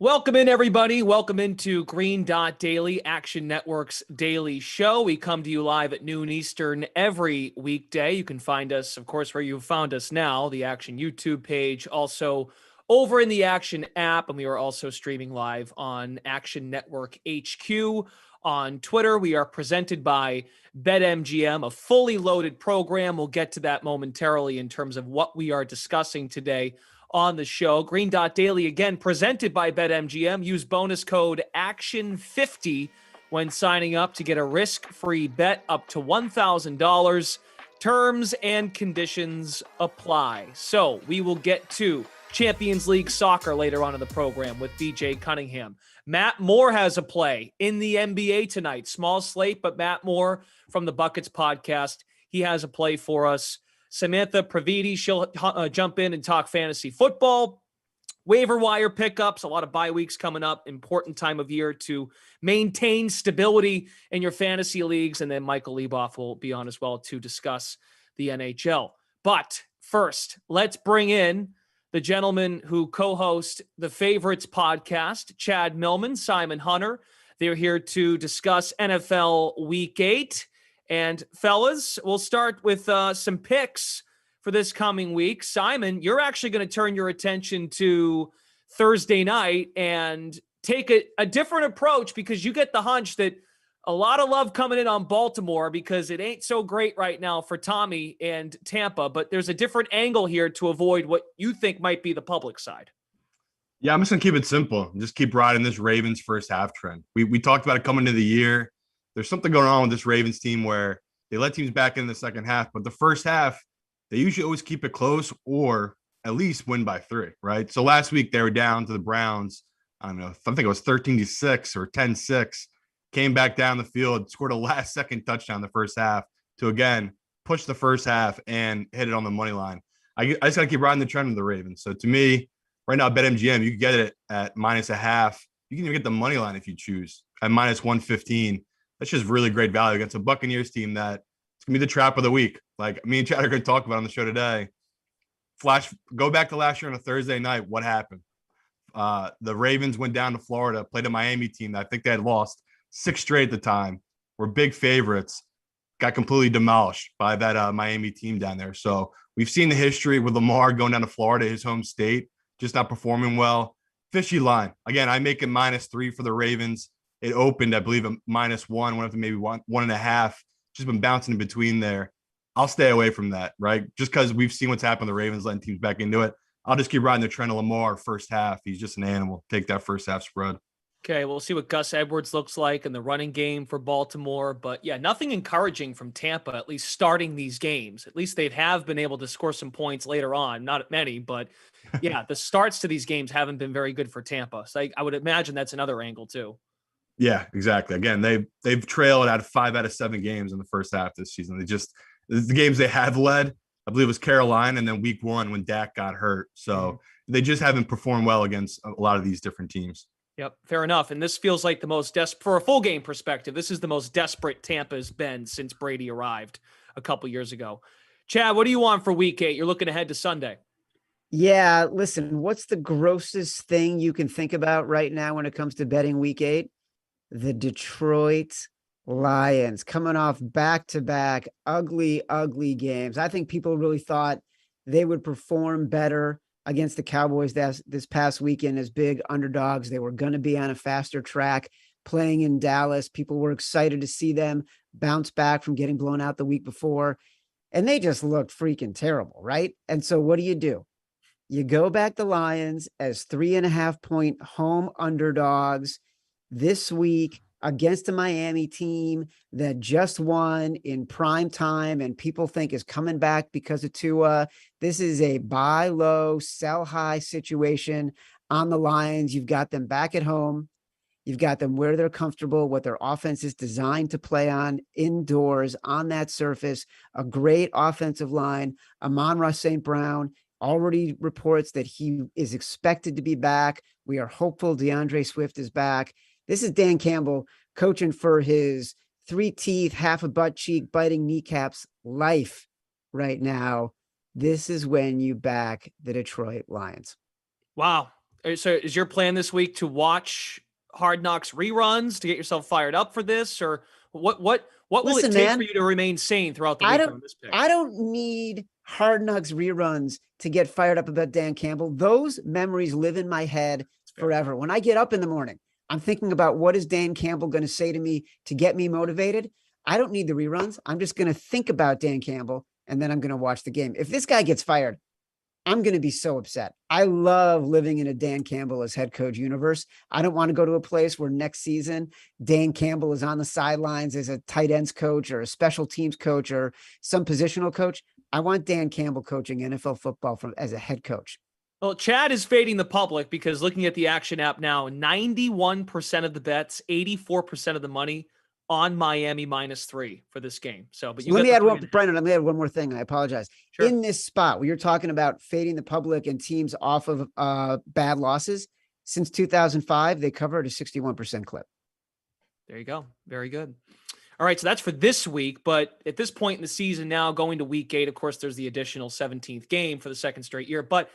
Welcome in, everybody. Welcome into Green Dot Daily, Action Network's daily show. We come to you live at noon Eastern every weekday. You can find us, of course, where you found us now, the Action YouTube page, also over in the Action app, and we are also streaming live on Action Network HQ on Twitter. We are presented by BetMGM, a fully loaded program. We'll get to that momentarily in terms of what we are discussing today on the show. Green Dot Daily, again, presented by BetMGM. Use bonus code ACTION50 when signing up to get a risk-free bet up to $1,000. Terms and conditions apply. So we will get to Champions League soccer later on in the program with BJ Cunningham. Matt Moore has a play in the NBA tonight. Small slate, but Matt Moore from the Buckets podcast, he has a play for us. Samantha Previte, she'll jump in and talk fantasy football. Waiver wire pickups, a lot of bye weeks coming up. Important time of year to maintain stability in your fantasy leagues. And then Michael LeBoff will be on as well to discuss the NHL. But first, let's bring in the gentleman who co-hosts the Favorites podcast, Chad Millman, Simon Hunter. They're here to discuss NFL Week 8. And fellas, we'll start with some picks for this coming week. Simon, you're actually going to turn your attention to Thursday night and take a different approach because you get the hunch that a lot of love coming in on Baltimore because it ain't so great right now for Tommy and Tampa, but there's a different angle here to avoid what you think might be the public side. Yeah, I'm just going to keep it simple. Just keep riding this Ravens first half trend. We talked about it coming into the year. There's something going on with this Ravens team where they let teams back in the second half, but the first half, they usually always keep it close or at least win by 3, right? So last week they were down to the Browns. I don't know, I think it was 13-6 or 10-6, came back down the field, scored a last second touchdown in the first half to, again, push the first half and hit it on the money line. I just got to keep riding the trend of the Ravens. So to me, right now, BetMGM, you can get it at -0.5. You can even get the money line if you choose at -115. That's just really great value against a Buccaneers team that it's going to be the trap of the week. Like me and Chad are going to talk about on the show today. Go back to last year on a Thursday night. What happened? The Ravens went down to Florida, played a Miami team that I think they had lost 6 straight at the time. Were big favorites. Got completely demolished by that Miami team down there. So we've seen the history with Lamar going down to Florida, his home state, just not performing well. Fishy line. Again, I make it -3 for the Ravens. It opened, I believe, at -1, went up to maybe 1.5. Just been bouncing in between there. I'll stay away from that, right? Just because we've seen what's happened to the Ravens letting teams back into it. I'll just keep riding the trend of Lamar first half. He's just an animal. Take that first half spread. Okay, we'll see what Gus Edwards looks like in the running game for Baltimore. But yeah, nothing encouraging from Tampa, at least starting these games. At least they have been able to score some points later on. Not many, but yeah, the starts to these games haven't been very good for Tampa. So I would imagine that's another angle too. Yeah, exactly. Again, they've trailed out of 5 out of 7 games in the first half this season. The games they have led, I believe it was Carolina and then week 1 when Dak got hurt. So they just haven't performed well against a lot of these different teams. Yep, fair enough. And this feels like the most for a full game perspective, this is the most desperate Tampa's been since Brady arrived a couple years ago. Chad, what do you want for week 8? You're looking ahead to Sunday. Yeah, listen, what's the grossest thing you can think about right now when it comes to betting week 8? The Detroit Lions coming off back-to-back ugly games. I think people really thought they would perform better against the Cowboys this past weekend as big underdogs. They were going to be on a faster track playing in Dallas. People were excited to see them bounce back from getting blown out the week before. And they just looked freaking terrible, right? And so what do? You go back the Lions as 3.5-point home underdogs this week against a Miami team that just won in prime time and people think is coming back because of Tua. This is a buy low, sell high situation on the Lions. You've got them back at home. You've got them where they're comfortable, what their offense is designed to play on indoors on that surface, a great offensive line. Amon-Ra St. Brown already reports that he is expected to be back. We are hopeful DeAndre Swift is back. This is Dan Campbell coaching for his 3 teeth, half a butt cheek, biting kneecaps life right now. This is when you back the Detroit Lions. Wow. So is your plan this week to watch Hard Knocks reruns to get yourself fired up for this, or what will Listen, it take man, for you to remain sane throughout the week on this pick? I don't need Hard Knocks reruns to get fired up about Dan Campbell. Those memories live in my head forever. When I get up in the morning, I'm thinking about what is Dan Campbell going to say to me to get me motivated. I don't need the reruns. I'm just going to think about Dan Campbell, and then I'm going to watch the game. If this guy gets fired, I'm going to be so upset. I love living in a Dan Campbell as head coach universe. I don't want to go to a place where next season Dan Campbell is on the sidelines as a tight ends coach or a special teams coach or some positional coach. I want Dan Campbell coaching NFL football as a head coach. Well, Chad is fading the public because looking at the Action app now, 91% of the bets, 84% of the money on Miami -3 for this game. So, but let me add one more thing. I apologize. Sure. In this spot where you're talking about fading the public and teams off of bad losses, since 2005, they covered a 61% clip. There you go. Very good. All right, so that's for this week. But at this point in the season now, going to week 8, of course, there's the additional 17th game for the second straight year. But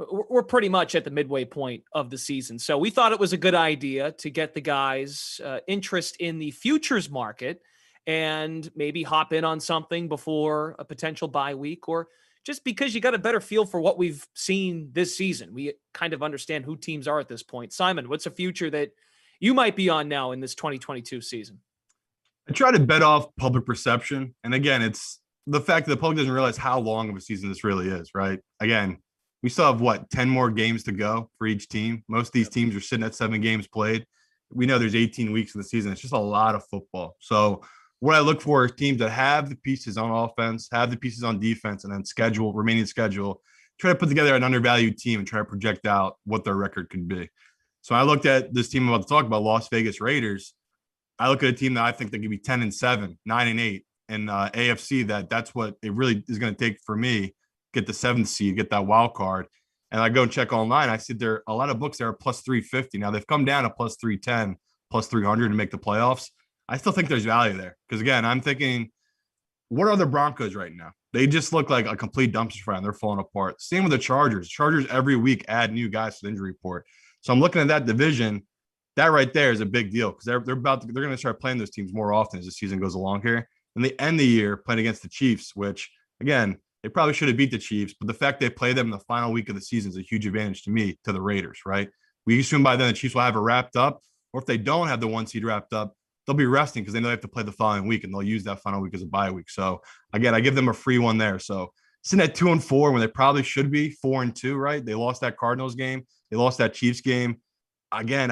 we're pretty much at the midway point of the season. So we thought it was a good idea to get the guys' interest in the futures market and maybe hop in on something before a potential bye week, or just because you got a better feel for what we've seen this season. We kind of understand who teams are at this point. Simon, what's a future that you might be on now in this 2022 season? I try to bet off public perception. And again, it's the fact that the public doesn't realize how long of a season this really is, right? Again, we still have 10 more games to go for each team. Most of these teams are sitting at 7 games played. We know there's 18 weeks in the season. It's just a lot of football. So what I look for is teams that have the pieces on offense, have the pieces on defense, and then remaining schedule, try to put together an undervalued team and try to project out what their record could be. So I looked at this team I'm about to talk about, Las Vegas Raiders. I look at a team that I think they could be 10-7, 9-8 in AFC. That's what it really is going to take for me. Get the 7th seed, get that wild card. And I go and check online. I see there are a lot of books that are plus 350. Now they've come down to plus 310, plus 300 to make the playoffs. I still think there's value there. Because again, I'm thinking, what are the Broncos right now? They just look like a complete dumpster fire and they're falling apart. Same with the Chargers. Chargers every week add new guys to the injury report. So I'm looking at that division. That right there is a big deal because they're going to start playing those teams more often as the season goes along here. And they end the year playing against the Chiefs, which again, they probably should have beat the Chiefs, but the fact they play them in the final week of the season is a huge advantage to me, to the Raiders, right? We assume by then the Chiefs will have it wrapped up, or if they don't have the 1 seed wrapped up, they'll be resting because they know they have to play the following week, and they'll use that final week as a bye week. So again, I give them a free one there. So sitting at 2-4 when they probably should be 4-2, right? They lost that Cardinals game. They lost that Chiefs game. Again,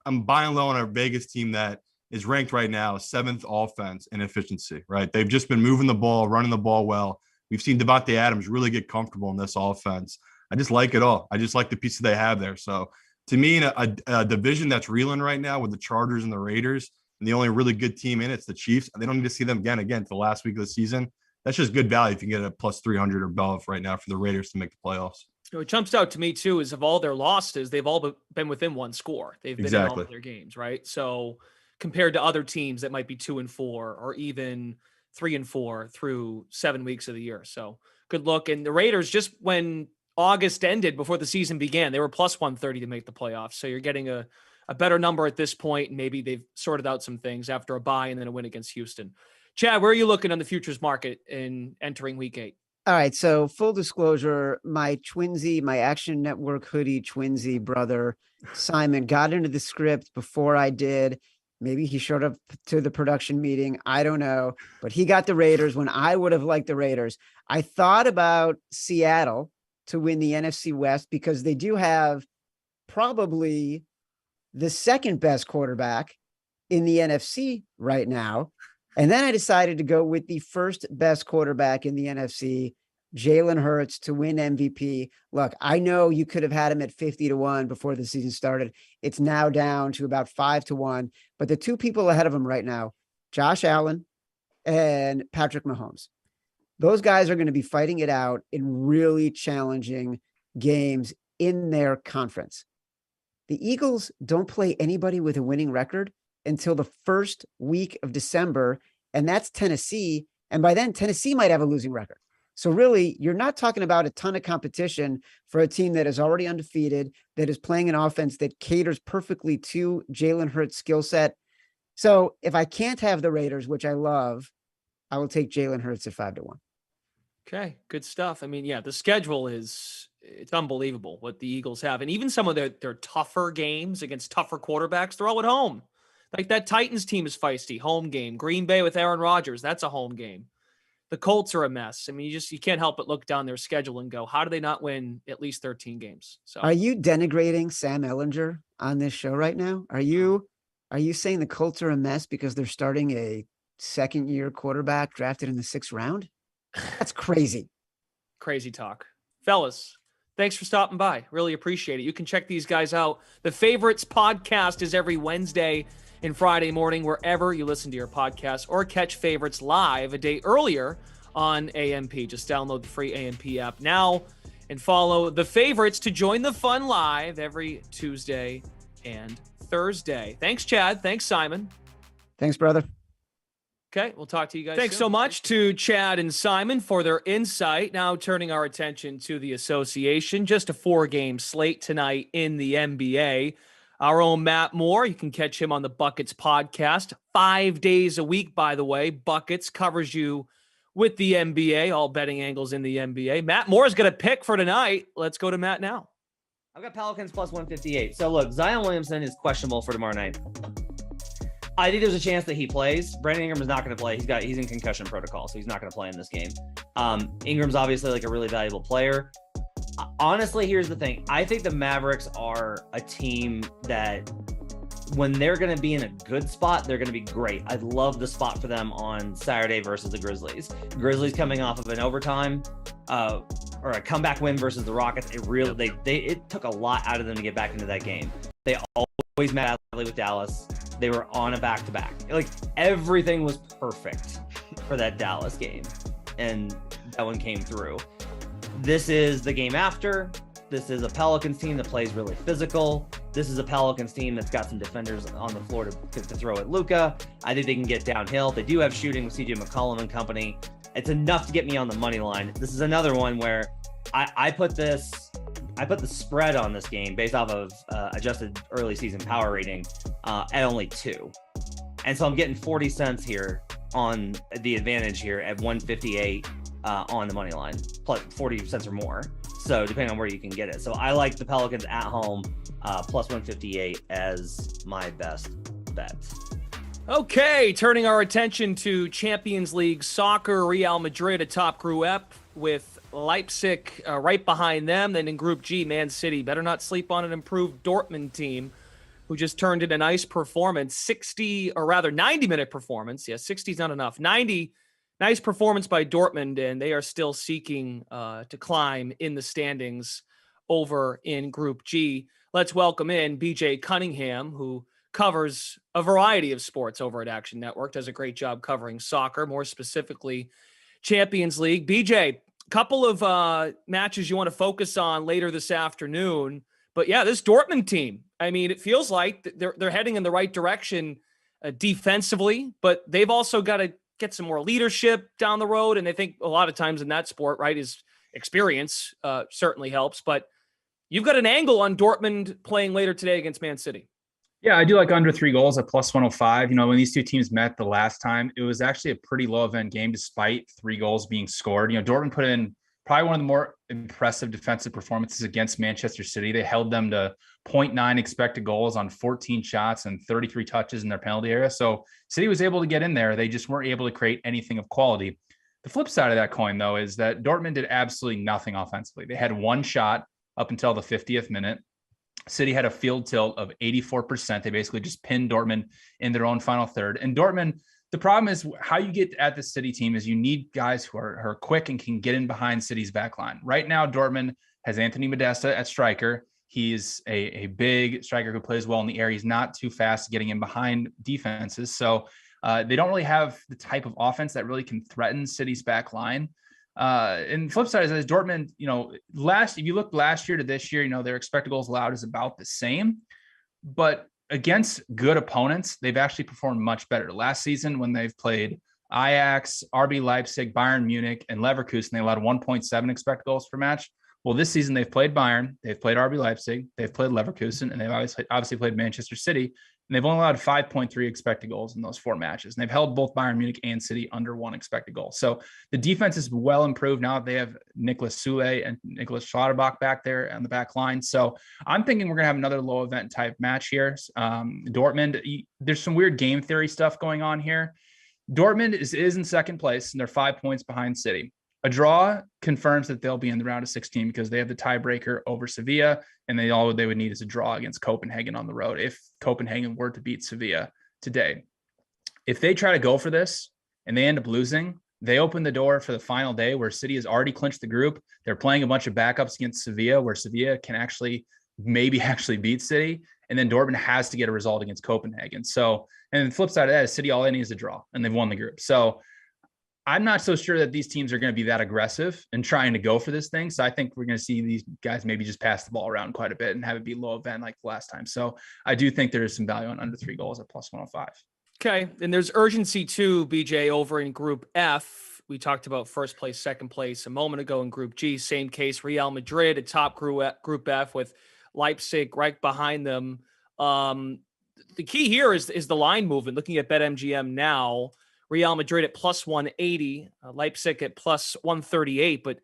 I'm buying low on a Vegas team that is ranked right now 7th offense in efficiency, right? They've just been moving the ball, running the ball well. We've seen Devontae Adams really get comfortable in this offense. I just like it all. I just like the pieces they have there. So to me, in a division that's reeling right now with the Chargers and the Raiders, and the only really good team in it's the Chiefs, they don't need to see them again to the last week of the season. That's just good value if you can get a plus 300 or above right now for the Raiders to make the playoffs. What jumps out to me too is of all their losses, they've all been within 1 score. They've been in all of their games, right? So compared to other teams that might be 2-4 or even 3-4 through 7 weeks of the year. So good look. And the Raiders, just when August ended before the season began, they were plus 130 to make the playoffs. So you're getting a better number at this point. And maybe they've sorted out some things after a bye and then a win against Houston. Chad, where are you looking on the futures market in entering week 8? All right. So full disclosure, my Action Network hoodie twinsy brother, Simon, got into the script before I did. Maybe he showed up to the production meeting. I don't know, but he got the Raiders when I would have liked the Raiders. I thought about Seattle to win the NFC West because they do have probably the second best quarterback in the NFC right now. And then I decided to go with the first best quarterback in the NFC, Jalen Hurts, to win MVP. Look, I know you could have had him at 50-1 before the season started. It's now down to about 5-1. But the two people ahead of him right now, Josh Allen and Patrick Mahomes, those guys are going to be fighting it out in really challenging games in their conference. The Eagles don't play anybody with a winning record until the first week of December, and that's Tennessee. And by then, Tennessee might have a losing record. So really, you're not talking about a ton of competition for a team that is already undefeated, that is playing an offense that caters perfectly to Jalen Hurts' skill set. So if I can't have the Raiders, which I love, I will take Jalen Hurts at 5-1. Okay, good stuff. I mean, yeah, the schedule it's unbelievable what the Eagles have. And even some of their tougher games against tougher quarterbacks, they're all at home. Like that Titans team is feisty, home game. Green Bay with Aaron Rodgers, that's a home game. The Colts are a mess. I mean, you can't help but look down their schedule and go, how do they not win at least 13 games? So are you denigrating Sam Ehlinger on this show right now? Are you saying the Colts are a mess because they're starting a second-year quarterback drafted in the 6th round? That's crazy. Crazy talk. Fellas, thanks for stopping by. Really appreciate it. You can check these guys out. The Favorites podcast is every Wednesday and Friday morning, wherever you listen to your podcast, or catch Favorites live a day earlier on AMP. Just download the free AMP app now and follow The Favorites to join the fun live every Tuesday and Thursday. Thanks, Chad. Thanks, Simon. Thanks, brother. Okay, we'll talk to you guys Thanks soon. So much to Chad and Simon for their insight. Now turning our attention to the association. Just a 4-game slate tonight in the NBA. Our own Matt Moore, you can catch him on the Buckets podcast 5 days a week, by the way. Buckets covers you with the NBA, all betting angles in the NBA. Matt Moore is going to pick for tonight. Let's go to Matt now. I've got Pelicans plus 158. So look, Zion Williamson is questionable for tomorrow night. I think there's a chance that he plays. Brandon Ingram is not going to play. He's in concussion protocol, so he's not going to play in this game. Ingram's obviously like a really valuable player. Honestly, here's the thing. I think the Mavericks are a team that when they're going to be in a good spot, they're going to be great. I love the spot for them on Saturday versus the Grizzlies. Grizzlies coming off of an overtime or a comeback win versus the Rockets. It took a lot out of them to get back into that game. They always met badly with Dallas. They were on a back-to-back. Like everything was perfect for that Dallas game. And that one came through. This is the game after. This is a Pelicans team that plays really physical. This is a Pelicans team that's got some defenders on the floor to throw at Luka. I think they can get downhill. They do have shooting with CJ McCollum and company. It's enough to get me on the money line. This is another one where I put the spread on this game based off of adjusted early season power rating at only 2. And so I'm getting 40 cents here on the advantage here at 158 on the money line, plus 40 cents or more. So depending on where you can get it. So I like the Pelicans at home plus 158 as my best bet. Okay, turning our attention to Champions League soccer, Real Madrid atop Group F with Leipzig right behind them. Then in Group G, Man City. Better not sleep on an improved Dortmund team who just turned in a nice performance, 90-minute performance. Yeah, 60 is not enough. 90, nice performance by Dortmund, and they are still seeking to climb in the standings over in Group G. Let's welcome in BJ Cunningham, who covers a variety of sports over at Action Network, does a great job covering soccer, more specifically Champions League. BJ, couple of matches you want to focus on later this afternoon. But yeah, this Dortmund team, I mean, it feels like they're heading in the right direction defensively, but they've also got to get some more leadership down the road. And I think a lot of times in that sport, right, is experience certainly helps. But you've got an angle on Dortmund playing later today against Man City. Yeah, I do like under 3 goals at plus 105. You know, when these two teams met the last time, it was actually a pretty low event game despite 3 goals being scored. You know, Dortmund put in probably one of the more impressive defensive performances against Manchester City. They held them to 0.9 expected goals on 14 shots and 33 touches in their penalty area. So City was able to get in there. They just weren't able to create anything of quality. The flip side of that coin, though, is that Dortmund did absolutely nothing offensively. They had 1 shot up until the 50th minute. City had a field tilt of 84%. They basically just pinned Dortmund in their own final third. And Dortmund, the problem is how you get at the City team is you need guys who are quick and can get in behind City's back line. Right now, Dortmund has Anthony Modesta at striker. He's a big striker who plays well in the air. He's not too fast getting in behind defenses. So they don't really have the type of offense that really can threaten City's back line. And the flip side is Dortmund, you know, if you look last year to this year, you know, their expected goals allowed is about the same, but against good opponents, they've actually performed much better. Last season, when they've played Ajax, RB Leipzig, Bayern Munich, and Leverkusen. They allowed 1.7 expected goals per match. Well, this season they've played Bayern, they've played RB Leipzig, they've played Leverkusen, and they've obviously played Manchester City. And they've only allowed 5.3 expected goals in those 4 matches. And they've held both Bayern Munich and City under 1 expected goal. So the defense is well improved now that they have Niklas Sule and Nicholas Schlotterbach back there on the back line. So I'm thinking we're going to have another low event type match here. Dortmund, there's some weird game theory stuff going on here. Dortmund is in second place, and they're 5 points behind City. A draw confirms that they'll be in the round of 16 because they have the tiebreaker over Sevilla, and all they would need is a draw against Copenhagen on the road if Copenhagen were to beat Sevilla today. If they try to go for this and they end up losing, they open the door for the final day where City has already clinched the group. They're playing a bunch of backups against Sevilla, where Sevilla can maybe beat City, and then Dortmund has to get a result against Copenhagen. So, and the flip side of that is City all they need is a draw, and they've won the group. So I'm not so sure that these teams are going to be that aggressive in trying to go for this thing. So I think we're going to see these guys maybe just pass the ball around quite a bit and have it be low event like the last time. So I do think there is some value on under 3 goals at plus 105. Okay. And there's urgency too, BJ, over in Group F. We talked about first place, second place a moment ago in Group G. Same case, Real Madrid, a top Group F with Leipzig right behind them. The key here is the line movement. Looking at BetMGM now, Real Madrid at plus 180, Leipzig at plus 138. But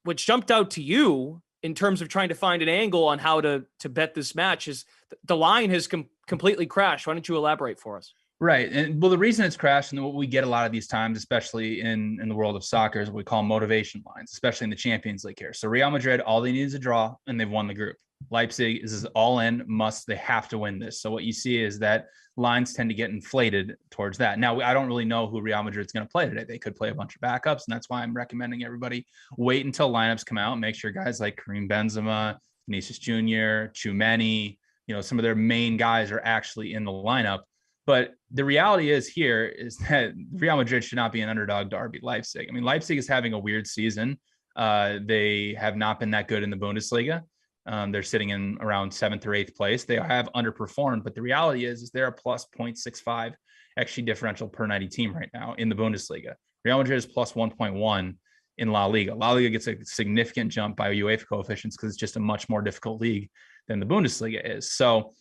what jumped out to you in terms of trying to find an angle on how to bet this match is the line has completely crashed. Why don't you elaborate for us? Right. And well, the reason it's crashed, and what we get a lot of these times, especially in the world of soccer, is what we call motivation lines, especially in the Champions League here. So Real Madrid, all they need is a draw, and they've won the group. Leipzig is all in, they have to win this. So what you see is that lines tend to get inflated towards that. Now, I don't really know who Real Madrid's going to play today. They could play a bunch of backups, and that's why I'm recommending everybody wait until lineups come out and make sure guys like Karim Benzema, Vinicius Jr., Tchouameni, some of their main guys are actually in the lineup. But the reality is that Real Madrid should not be an underdog to RB Leipzig. I mean, Leipzig is having a weird season. They have not been that good in the Bundesliga. They're sitting in around 7th or 8th place. They have underperformed, but the reality is they're a plus 0.65 XG differential per 90 team right now in the Bundesliga. Real Madrid is plus 1.1 in La Liga. La Liga gets a significant jump by UEFA coefficients because it's just a much more difficult league than the Bundesliga is. So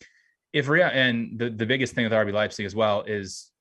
if Real, and the biggest thing with RB Leipzig as well is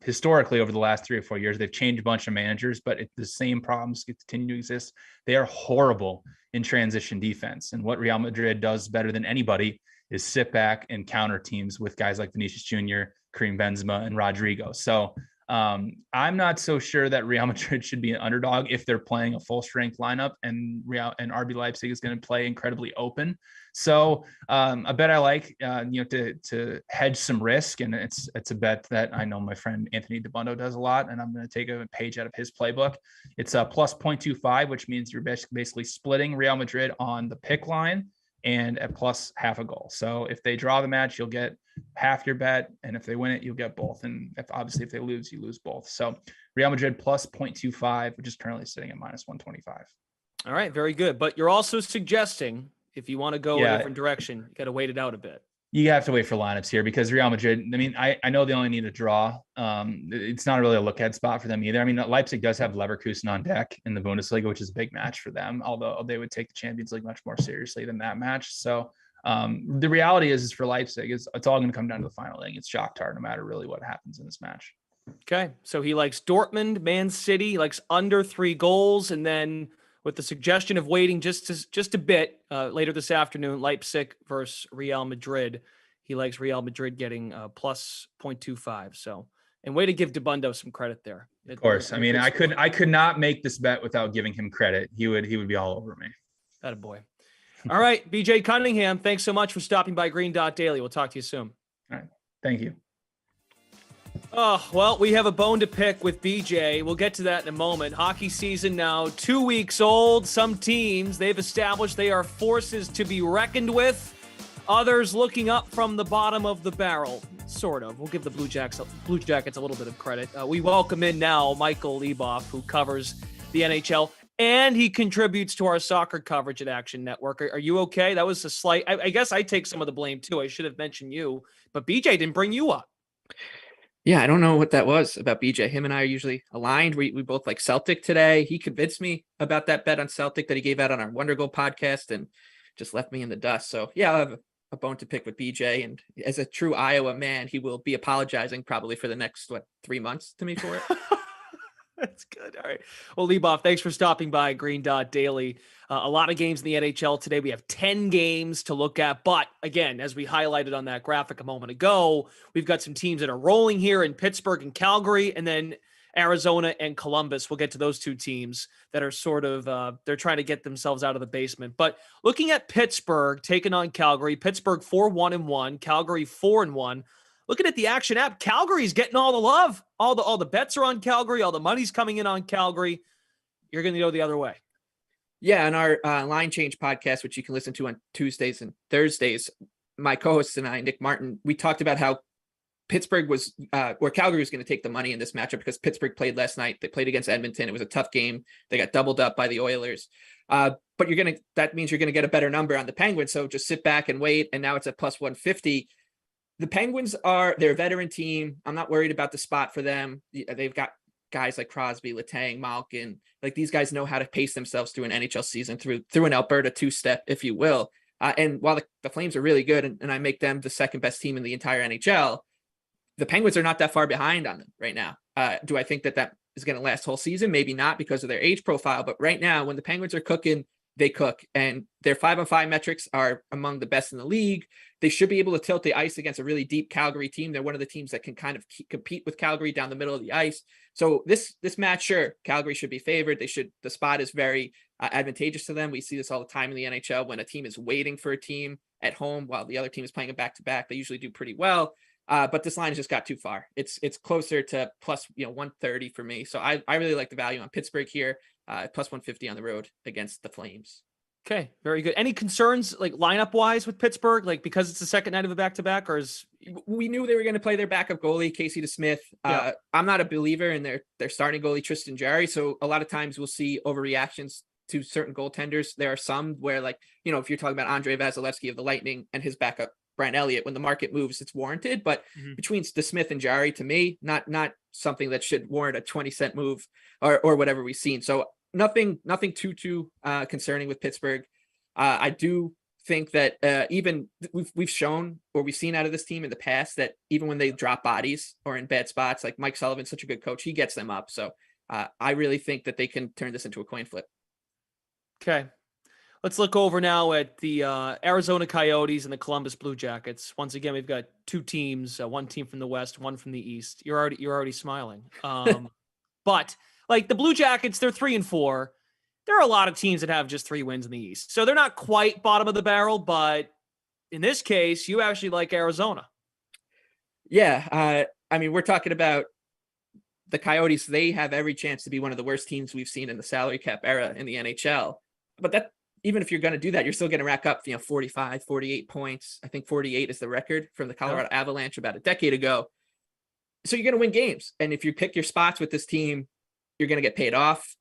historically over the last 3 or 4 years, they've changed a bunch of managers, but the same problems continue to exist. They are horrible in transition defense. And what Real Madrid does better than anybody is sit back and counter teams with guys like Vinicius Jr., Karim Benzema, and Rodrigo. So I'm not so sure that Real Madrid should be an underdog if they're playing a full strength lineup, and RB Leipzig is going to play incredibly open. So a bet I like, to hedge some risk, and it's a bet that I know my friend Anthony DeBundo does a lot, and I'm going to take a page out of his playbook. It's a plus 0.25, which means you're basically splitting Real Madrid on the pick line and at plus half a goal. So if they draw the match, you'll get half your bet, and if they win it, you'll get both. And if they lose, you lose both. So Real Madrid plus 0.25, which is currently sitting at minus 125. All right, very good. But you're also suggesting if you want to go a different direction, you got to wait it out a bit. You have to wait for lineups here because Real Madrid, I mean, I know they only need a draw. It's not really a look ahead spot for them either. I mean, Leipzig does have Leverkusen on deck in the Bundesliga, which is a big match for them, although they would take the Champions League much more seriously than that match. So the reality is for Leipzig, it's all going to come down to the final inning. It's Shakhtar, no matter really what happens in this match. Okay, so he likes Dortmund, Man City, he likes under 3 goals, and then with the suggestion of waiting just a bit later this afternoon, Leipzig versus Real Madrid. He likes Real Madrid getting plus 0.25. So, and way to give DeBundo some credit there. Of course. I mean, I could not make this bet without giving him credit. He would be all over me. Attaboy. All right, BJ Cunningham, thanks so much for stopping by Green Dot Daily. We'll talk to you soon. All right. Thank you. Oh, well, we have a bone to pick with BJ. We'll get to that in a moment. Hockey season now 2 weeks old. Some teams, they've established they are forces to be reckoned with. Others looking up from the bottom of the barrel. Sort of. We'll give the Blue Jackets a little bit of credit. We welcome in now Michael LeBoff, who covers the NHL, and he contributes to our soccer coverage at Action Network. Are you okay? That was a slight... I guess I take some of the blame, too. I should have mentioned you, but BJ didn't bring you up. Yeah, I don't know what that was about BJ. Him and I are usually aligned. We both like Celtic today. He convinced me about that bet on Celtic that he gave out on our Wonder Goal podcast and just left me in the dust. So yeah, I'll have a bone to pick with BJ. And as a true Iowa man, he will be apologizing probably for the next 3 months to me for it. That's good. All right. Well, LeBoff, thanks for stopping by Green Dot Daily. A lot of games in the NHL today. We have 10 games to look at. But again, as we highlighted on that graphic a moment ago, we've got some teams that are rolling here in Pittsburgh and Calgary, and then Arizona and Columbus. We'll get to those two teams that are sort of, they're trying to get themselves out of the basement. But looking at Pittsburgh taking on Calgary, Pittsburgh 4-1-1, Calgary 4-1. Looking at the Action app, Calgary's getting all the love. All the bets are on Calgary. All the money's coming in on Calgary. You're going to go the other way. Yeah, on our Line Change podcast, which you can listen to on Tuesdays and Thursdays, my co-host and I, Nick Martin, we talked about how Pittsburgh was, or Calgary was going to take the money in this matchup because Pittsburgh played last night. They played against Edmonton. It was a tough game. They got doubled up by the Oilers. But that means you're going to get a better number on the Penguins. So just sit back and wait. And now it's at plus 150. The Penguins they're a veteran team. I'm not worried about the spot for them. They've got guys like Crosby, Letang, Malkin. Like these guys know how to pace themselves through an NHL season through an Alberta two-step, if you will. And while the Flames are really good and I make them the second best team in the entire NHL, the Penguins are not that far behind on them right now. Do I think that is going to last whole season? Maybe not because of their age profile. But right now, when the Penguins are cooking, they cook. And their 5-on-5 metrics are among the best in the league. They should be able to tilt the ice against a really deep Calgary team. They're one of the teams that can kind of compete with Calgary down the middle of the ice. So this match, sure, Calgary should be favored. The spot is very advantageous to them. We see this all the time in the NHL when a team is waiting for a team at home while the other team is playing a back-to-back. They usually do pretty well. But this line has just got too far. It's closer to plus 130 for me. So I really like the value on Pittsburgh here, plus 150 on the road against the Flames. Okay, very good. Any concerns like lineup wise with Pittsburgh, like because it's the second night of a back-to-back, or is we knew they were going to play their backup goalie Casey DeSmith. Yeah. I'm not a believer in their starting goalie Tristan Jarry. So a lot of times we'll see overreactions to certain goaltenders. There are some where if you're talking about Andrei Vasilevsky of the Lightning and his backup Brian Elliott, when the market moves, it's warranted. But between DeSmith and Jarry, to me, not something that should warrant a 20-cent move or whatever we've seen. So nothing too concerning with Pittsburgh. I do think that even we've shown or we've seen out of this team in the past that even when they drop bodies or in bad spots, like Mike Sullivan's such a good coach, he gets them up. So I really think that they can turn this into a coin flip. Okay. Let's look over now at the Arizona Coyotes and the Columbus Blue Jackets. Once again, we've got two teams, one team from the West, one from the East. You're already smiling. But like the Blue Jackets, they're 3-4. There are a lot of teams that have just 3 wins in the East. So they're not quite bottom of the barrel, but in this case, you actually like Arizona. Yeah. We're talking about the Coyotes. They have every chance to be one of the worst teams we've seen in the salary cap era in the NHL. But that, even if you're going to do that, you're still going to rack up, 45, 48 points. I think 48 is the record from the Colorado Avalanche about a decade ago. So you're going to win games. And if you pick your spots with this team, you're going to get paid off.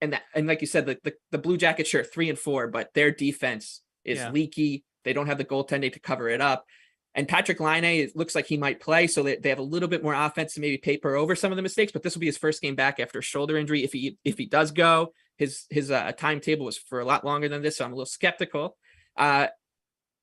And like you said, the Blue Jackets, sure, 3-4, but their defense is leaky. They don't have the goaltending to cover it up. And Patrick Laine, it looks like he might play, so they have a little bit more offense to maybe paper over some of the mistakes. But this will be his first game back after a shoulder injury. If he does go, his timetable was for a lot longer than this, so I'm a little skeptical. And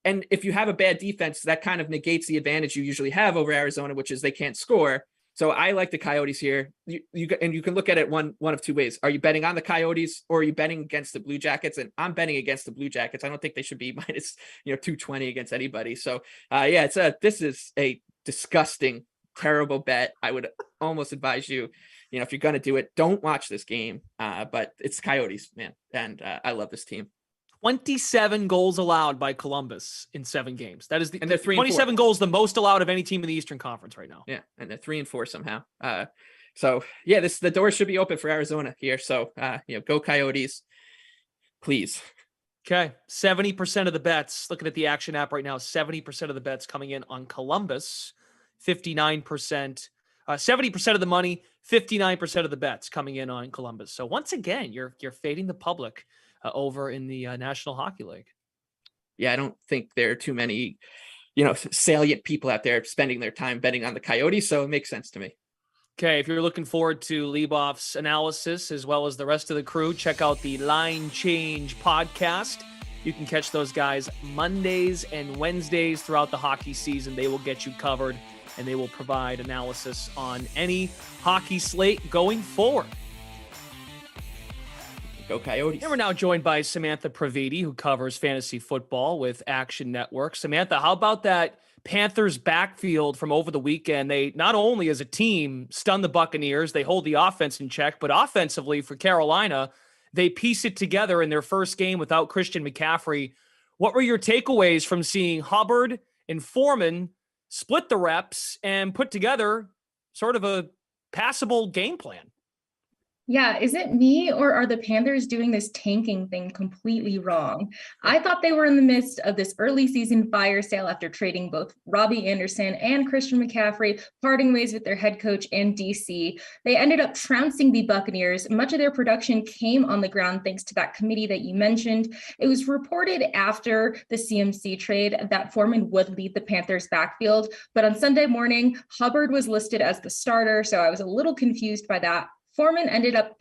if you have a bad defense, that kind of negates the advantage you usually have over Arizona, which is they can't score. So I like the Coyotes here. You can look at it one of two ways. Are you betting on the Coyotes or are you betting against the Blue Jackets? And I'm betting against the Blue Jackets. I don't think they should be minus 220 against anybody. So this is a disgusting, terrible bet. I would almost advise you, if you're going to do it, don't watch this game. But it's Coyotes, man. And I love this team. 27 goals allowed by Columbus in 7 games. That is and they're 3-4. 27 goals, the most allowed of any team in the Eastern Conference right now. Yeah, and they're 3-4 somehow. The door should be open for Arizona here. So go Coyotes, please. Okay, 70% of the bets. Looking at the Action app right now, 70% of the bets coming in on Columbus, 59%. 70% of the money, 59% of the bets coming in on Columbus. So once again, you're fading the public over in the National Hockey League. Yeah, I don't think there are too many salient people out there spending their time betting on the Coyotes. So it makes sense to me. Okay, if you're looking forward to LeBoff's analysis as well as the rest of the crew, check out the Line Change podcast. You can catch those guys Mondays and Wednesdays throughout the hockey season. They will get you covered, and they will provide analysis on any hockey slate going forward. Go Coyotes. And we're now joined by Samantha Previte, who covers fantasy football with Action Network. Samantha, how about that Panthers backfield from over the weekend? They not only as a team stun the Buccaneers, they hold the offense in check, but offensively for Carolina, they piece it together in their first game without Christian McCaffrey. What were your takeaways from seeing Hubbard and Foreman split the reps and put together sort of a passable game plan? Yeah, is it me or are the Panthers doing this tanking thing completely wrong? I thought they were in the midst of this early season fire sale after trading both Robbie Anderson and Christian McCaffrey, parting ways with their head coach and DC. They ended up trouncing the Buccaneers. Much of their production came on the ground thanks to that committee that you mentioned. It was reported after the CMC trade that Foreman would lead the Panthers backfield, but on Sunday morning, Hubbard was listed as the starter, so I was a little confused by that. Foreman ended up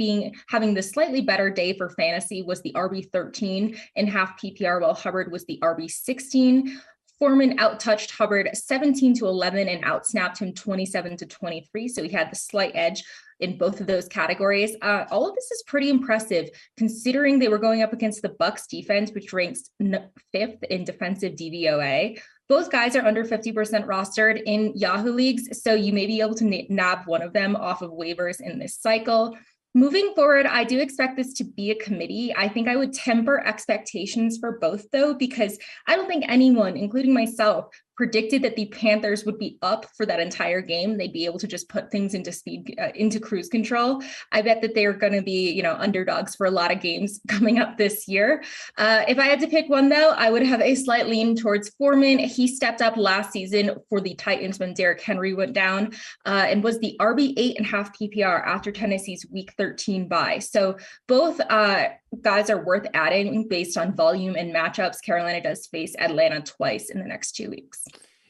having the slightly better day for fantasy, was the RB13 in half PPR, while Hubbard was the RB16. Foreman outtouched Hubbard 17-11 and outsnapped him 27-23. So he had the slight edge in both of those categories. All of this is pretty impressive considering they were going up against the Bucs defense, which ranks 5th in defensive DVOA. Both guys are under 50% rostered in Yahoo leagues, so you may be able to nab one of them off of waivers in this cycle. Moving forward, I do expect this to be a committee. I think I would temper expectations for both, though, because I don't think anyone, including myself, predicted that the Panthers would be up for that entire game. They'd be able to just put things into cruise control. I bet that they're going to be, underdogs for a lot of games coming up this year. If I had to pick one, though, I would have a slight lean towards Foreman. He stepped up last season for the Titans when Derrick Henry went down and was the RB8.5 PPR after Tennessee's Week 13 bye. So both guys are worth adding based on volume and matchups. Carolina does face Atlanta twice in the next 2 weeks.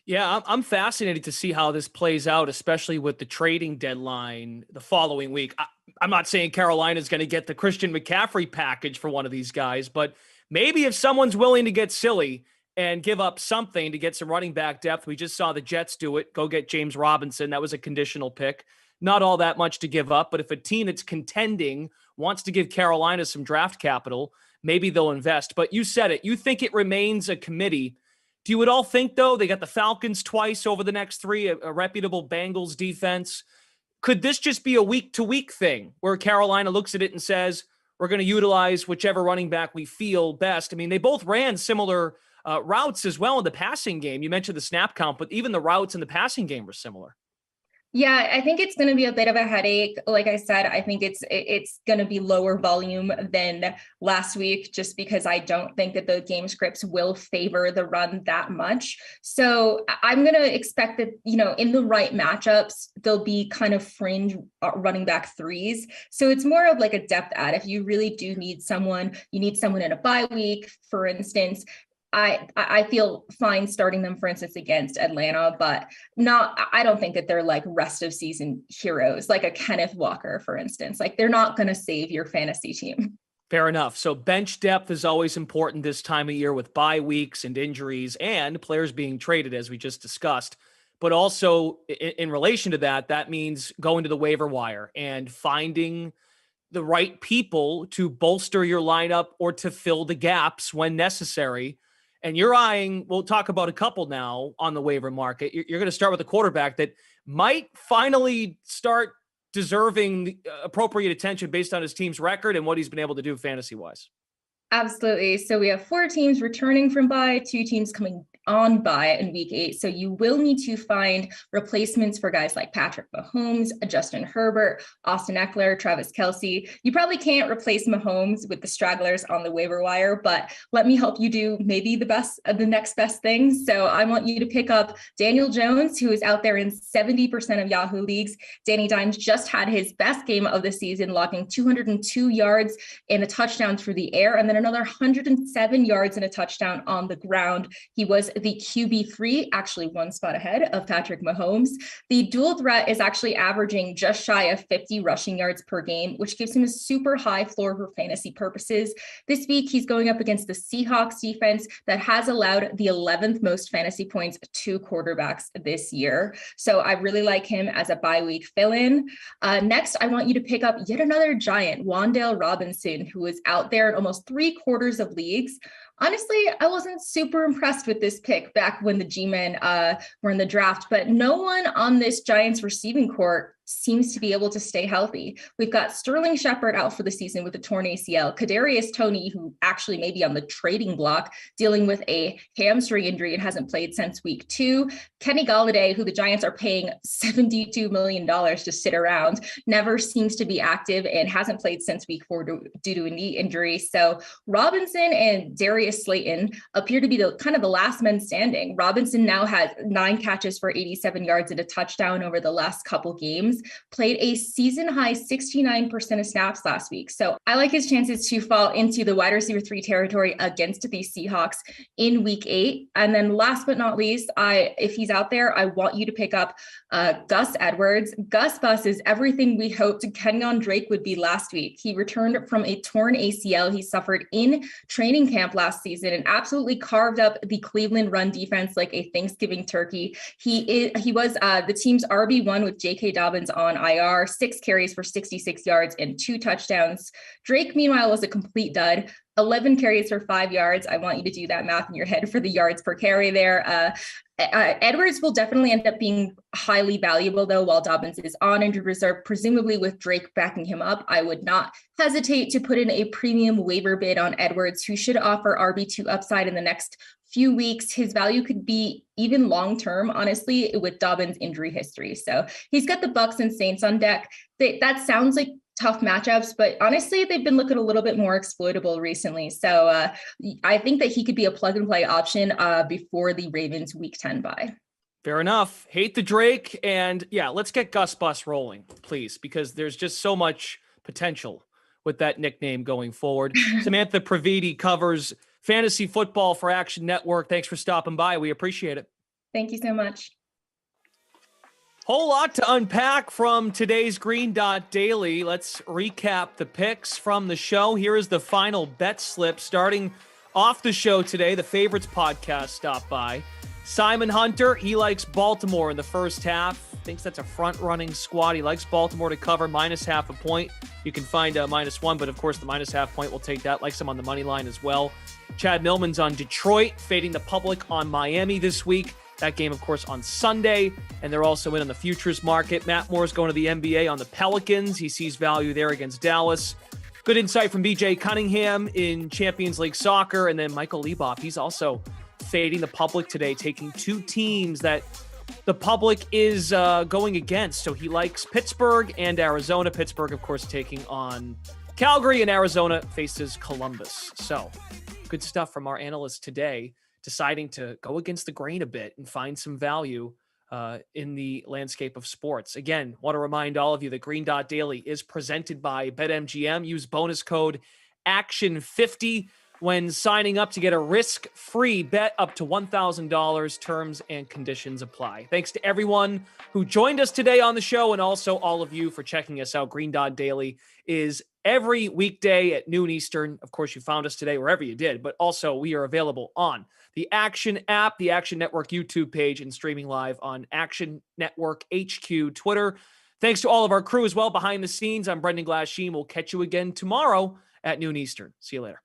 Yeah, I'm fascinated to see how this plays out, especially with the trading deadline the following week. I'm not saying Carolina's going to get the Christian McCaffrey package for one of these guys, but maybe if someone's willing to get silly and give up something to get some running back depth, we just saw the Jets do it. Go get James Robinson. That was a conditional pick. Not all that much to give up, but if a team that's contending wants to give Carolina some draft capital, maybe they'll invest. But you said it. You think it remains a committee. Do you at all think, though, they got the Falcons twice over the next three, a reputable Bengals defense? Could this just be a week-to-week thing where Carolina looks at it and says, we're going to utilize whichever running back we feel best? I mean, they both ran similar routes as well in the passing game. You mentioned the snap count, but even the routes in the passing game were similar. Yeah, I think it's going to be a bit of a headache. Like I said, I think it's going to be lower volume than last week, just because I don't think that the game scripts will favor the run that much. So I'm going to expect that, in the right matchups, there'll be kind of fringe running back threes. So it's more of like a depth add. If you really do need someone, you need someone in a bye week, for instance. I feel fine starting them, for instance, against Atlanta, but I don't think that they're like rest of season heroes, like a Kenneth Walker, for instance. Like they're not going to save your fantasy team. Fair enough. So bench depth is always important this time of year with bye weeks and injuries and players being traded, as we just discussed. But also in relation to that, that means going to the waiver wire and finding the right people to bolster your lineup or to fill the gaps when necessary. And you're eyeing, we'll talk about a couple now on the waiver market. You're going to start with a quarterback that might finally start deserving the appropriate attention based on his team's record and what he's been able to do fantasy-wise. Absolutely. So we have 4 teams returning from bye, 2 teams coming on bye in week 8. So you will need to find replacements for guys like Patrick Mahomes, Justin Herbert, Austin Eckler, Travis Kelce. You probably can't replace Mahomes with the stragglers on the waiver wire, but let me help you do maybe the next best thing. So I want you to pick up Daniel Jones, who is out there in 70% of Yahoo leagues. Danny Dimes just had his best game of the season, logging 202 yards and a touchdown through the air, and then another 107 yards and a touchdown on the ground. He was the QB3, actually one spot ahead of Patrick Mahomes. The dual threat is actually averaging just shy of 50 rushing yards per game, which gives him a super high floor for fantasy purposes. This week, he's going up against the Seahawks defense that has allowed the 11th most fantasy points to quarterbacks this year. So I really like him as a bye week fill-in. Next, I want you to pick up yet another giant, Wan'Dale Robinson, who is out there in almost 3/4 of leagues. Honestly, I wasn't super impressed with this pick back when the G-men were in the draft, but no one on this Giants receiving corps seems to be able to stay healthy. We've got Sterling Shepard out for the season with a torn ACL, Kadarius Toney, who actually may be on the trading block, dealing with a hamstring injury and hasn't played since week 2. Kenny Golladay, who the Giants are paying $72 million to sit around, never seems to be active and hasn't played since week 4 due to a knee injury. So Robinson and Darius Slayton appear to be the kind of the last men standing. Robinson now has 9 catches for 87 yards and a touchdown over the last couple games, played a season high 69% of snaps last week. So I like his chances to fall into the wide receiver 3 territory against the Seahawks in week 8. And then last but not least, if he's out there, I want you to pick up Gus Edwards. Gus Bus is everything we hoped Kenyon Drake would be last week. He returned from a torn ACL he suffered in training camp last season and absolutely carved up the Cleveland run defense like a Thanksgiving turkey. He was the team's RB1 with J.K. Dobbins on IR, 6 carries for 66 yards and 2 touchdowns. Drake, meanwhile, was a complete dud. 11 carries for 5 yards. I want you to do that math in your head for the yards per carry there. Edwards will definitely end up being highly valuable, though, while Dobbins is on injured reserve, presumably with Drake backing him up. I would not hesitate to put in a premium waiver bid on Edwards, who should offer RB2 upside in the next few weeks. His value could be even long-term, honestly, with Dobbins' injury history. So he's got the Bucs and Saints on deck. That sounds like tough matchups, but honestly, they've been looking a little bit more exploitable recently. So I think that he could be a plug and play option before the Ravens week 10 bye. Fair enough. Hate the Drake. And yeah, let's get Gus Bus rolling, please, because there's just so much potential with that nickname going forward. Samantha Previte covers fantasy football for Action Network. Thanks for stopping by. We appreciate it. Thank you so much. Whole lot to unpack from today's Green Dot Daily. Let's recap the picks from the show. Here is the final bet slip. Starting off the show today, the Favorites podcast stopped by. Simon Hunter, he likes Baltimore in the first half. Thinks that's a front-running squad. He likes Baltimore to cover -0.5 point. You can find a -1, but of course the -0.5 point, we'll take that. Likes him on the money line as well. Chad Millman's on Detroit, fading the public on Miami this week. That game, of course, on Sunday, and they're also in on the futures market. Matt Moore's going to the NBA on the Pelicans. He sees value there against Dallas. Good insight from BJ Cunningham in Champions League soccer. And then Michael LeBoff, he's also fading the public today, taking 2 teams that the public is going against. So he likes Pittsburgh and Arizona. Pittsburgh, of course, taking on Calgary, and Arizona faces Columbus. So good stuff from our analysts today, deciding to go against the grain a bit and find some value in the landscape of sports. Again, want to remind all of you that Green Dot Daily is presented by BetMGM. Use bonus code ACTION50 when signing up to get a risk-free bet up to $1,000. Terms and conditions apply. Thanks to everyone who joined us today on the show, and also all of you for checking us out. Green Dot Daily is every weekday at noon Eastern. Of course, you found us today wherever you did, but also we are available on the Action app, the Action Network YouTube page, and streaming live on Action Network HQ Twitter. Thanks to all of our crew as well behind the scenes. I'm Brendan Glasheen. We'll catch you again tomorrow at noon Eastern. See you later.